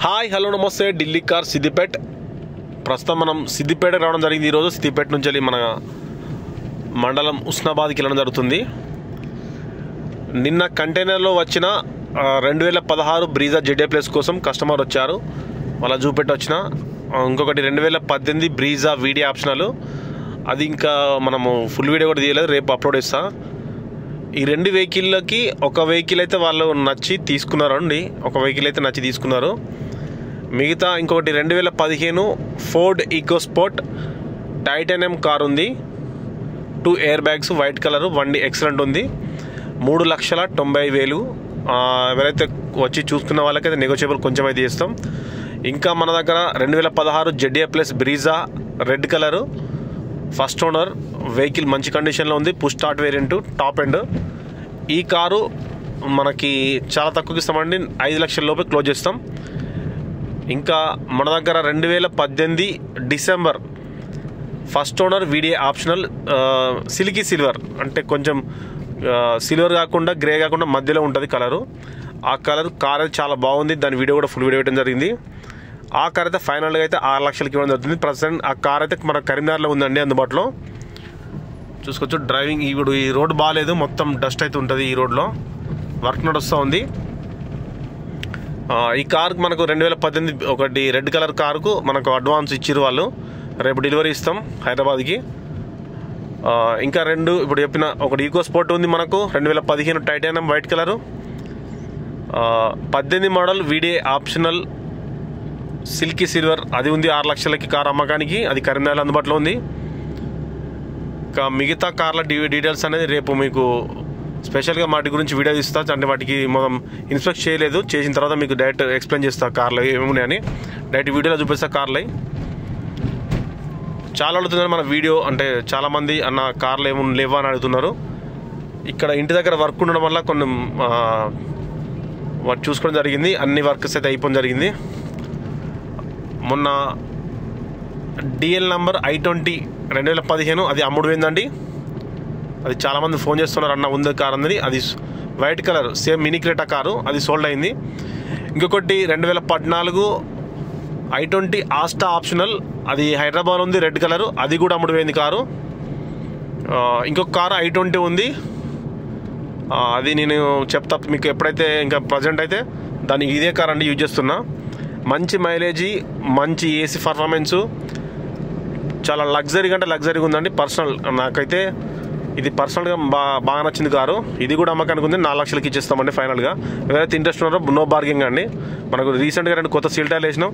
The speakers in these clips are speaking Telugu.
హాయ్ హలో నమస్తే ఢిల్లీ కార్ సిద్దిపేట్. ప్రస్తుతం మనం సిద్దిపేట రావడం జరిగింది. ఈరోజు సిద్దిపేట నుంచి వెళ్ళి మన మండలం ఉస్నాబాద్కి వెళ్ళడం జరుగుతుంది. నిన్న కంటైనర్లో వచ్చిన 2016 బ్రీజా జెడ్ఏ ప్లస్ కోసం కస్టమర్ వచ్చారు, వాళ్ళ చూపెట్టి వచ్చిన. ఇంకొకటి 2018 బ్రీజా వీడియో ఆప్షనల్, అది ఇంకా మనము ఫుల్ వీడియో కూడా తీయలేదు, రేపు అప్లోడ్ చేస్తా. ఈ రెండు వెహికల్లకి ఒక వెహికల్ అయితే వాళ్ళు నచ్చి తీసుకున్నారు అండి, ఒక వెహికల్ అయితే నచ్చి తీసుకున్నారు. మిగతా ఇంకొకటి 2015 ఫోర్డ్ ఈకోస్పోర్ట్ టైటానియం కార్ ఉంది, 2 ఎయిర్ బ్యాగ్స్, వైట్ కలర్, బండి ఎక్సలెంట్ ఉంది. 3,90,000. ఎవరైతే వచ్చి చూసుకున్న వాళ్ళకైతే నెగోషియబుల్ కొంచెం అయితే చేస్తాం. ఇంకా మన దగ్గర 2016 ZA plus Brezza red colour, first owner vehicle మంచి కండిషన్లో ఉంది, push start variant, top end. ఈ కారు మనకి చాలా తక్కువకి ఇస్తామండి, 5 లక్షల లోపే క్లోజ్ చేస్తాం. ఇంకా మన దగ్గర 2018 December first owner video optional silky silver, అంటే కొంచెం సిల్వర్ కాకుండా గ్రే కాకుండా మధ్యలో ఉంటుంది కలరు. ఆ కలర్ కార్ అయితే చాలా బాగుంది, దాని వీడియో కూడా ఫుల్ వీడియో వేయడం జరిగింది. ఆ కార్ అయితే ఫైనల్గా అయితే 6 లక్షలకి ఇవ్వడం జరుగుతుంది. ప్రజెంట్ ఆ కార్ అయితే మన కరీంనగర్లో ఉందండి అందుబాటులో. చూసుకోవచ్చు. డ్రైవింగ్ ఇప్పుడు ఈ రోడ్ బాగాలేదు, మొత్తం డస్ట్ అయితే ఉంటుంది ఈ రోడ్లో, వర్క్ నడుస్తూ ఉంది. ఈ కార్కు మనకు 2018 ఒకటి రెడ్ కలర్ కారుకు మనకు అడ్వాన్స్ ఇచ్చిర్రు వాళ్ళు, రేపు డెలివరీ ఇస్తాం హైదరాబాద్కి. ఇంకా రెండు ఇప్పుడు చెప్పిన ఒకటి ఈకో స్పోర్ట్ ఉంది మనకు, 2015 titanium white colour, 18 model video optional silky silver, అది ఉంది 6 లక్షలకి కార్ అమ్మకానికి, అది కరీంనగర్ అందుబాటులో ఉంది. ఇంకా మిగతా కార్ల డీటెయిల్స్ అనేది రేపు మీకు స్పెషల్గా వాటి గురించి వీడియో ఇస్తా. అంటే వాటికి మనం ఇన్స్పెక్ట్ చేయలేదు, చేసిన తర్వాత మీకు డైరెక్ట్ ఎక్స్ప్లెయిన్ చేస్తా కార్లు ఏమున్నాయని, డైరెక్ట్ వీడియోలో చూపిస్తా కార్లు. చాలా అడుగుతున్నారు మన వీడియో, అంటే చాలామంది అన్న కార్లు ఏమున్నా లేవా అని అడుగుతున్నారు. ఇక్కడ ఇంటి దగ్గర వర్క్ ఉండడం వల్ల కొన్ని వాటి చూసుకోవడం జరిగింది, అన్ని వర్క్స్ అయితే అయిపోవడం జరిగింది. మొన్న డిఎల్ నంబర్ I20 2015 అది అమ్ముడుపోయిందండి. అది చాలామంది ఫోన్ చేస్తున్నారు, అన్న ఉంది కార్ అందని. అది white colour same mini Creta car, అది సోల్డ్ అయింది. ఇంకొకటి 2014 I20 ఆస్టా ఆప్షనల్, అది హైదరాబాద్ ఉంది, రెడ్ కలరు, అది కూడా అమ్ముడుపోయింది కారు. ఇంకొక కారు I20 ఉంది, అది నేను చెప్తా మీకు ఎప్పుడైతే. ఇంకా ప్రజెంట్ అయితే దానికి ఇదే కార్ అండి యూజ్ చేస్తున్నా. మంచి మైలేజీ, మంచి ఏసీ పర్ఫార్మెన్సు, చాలా లగ్జరీగా అంటే లగ్జరీగా ఉందండి. పర్సనల్ నాకైతే ఇది పర్సనల్గా బాగా నచ్చింది కారు. ఇది కూడా అమ్మకానికి ఉంది, 4 లక్షలకి ఇచ్చేస్తామండి ఫైనల్గా. ఎవరైతే ఇంట్రెస్ట్ ఉన్నారో నో బార్గింగ్ అండి. మనకు రీసెంట్గా 2 కొత్త సీల్ టైర్లు వేసినాం,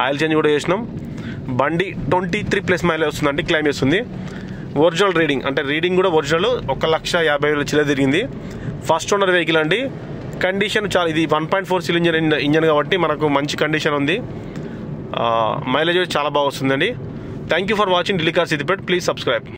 ఆయిల్ చేంజ్ కూడా చేసినాం. బండి 23+ మైలేజ్ వస్తుందండి, క్లైమ్ చేస్తుంది. ఒరిజినల్ రీడింగ్, అంటే రీడింగ్ కూడా ఒరిజినల్, 1,50,000 చిల్లర తిరిగింది. ఫస్ట్ ఓనర్ వెహికల్ అండి. కండిషన్ చాలా, ఇది 1.4 సిలిండర్ ఇంజన్ కాబట్టి మనకు మంచి కండిషన్ ఉంది. మైలేజ్ చాలా బాగా వస్తుందండి. Thank you for watching Delhi car Siddipet. Please subscribe.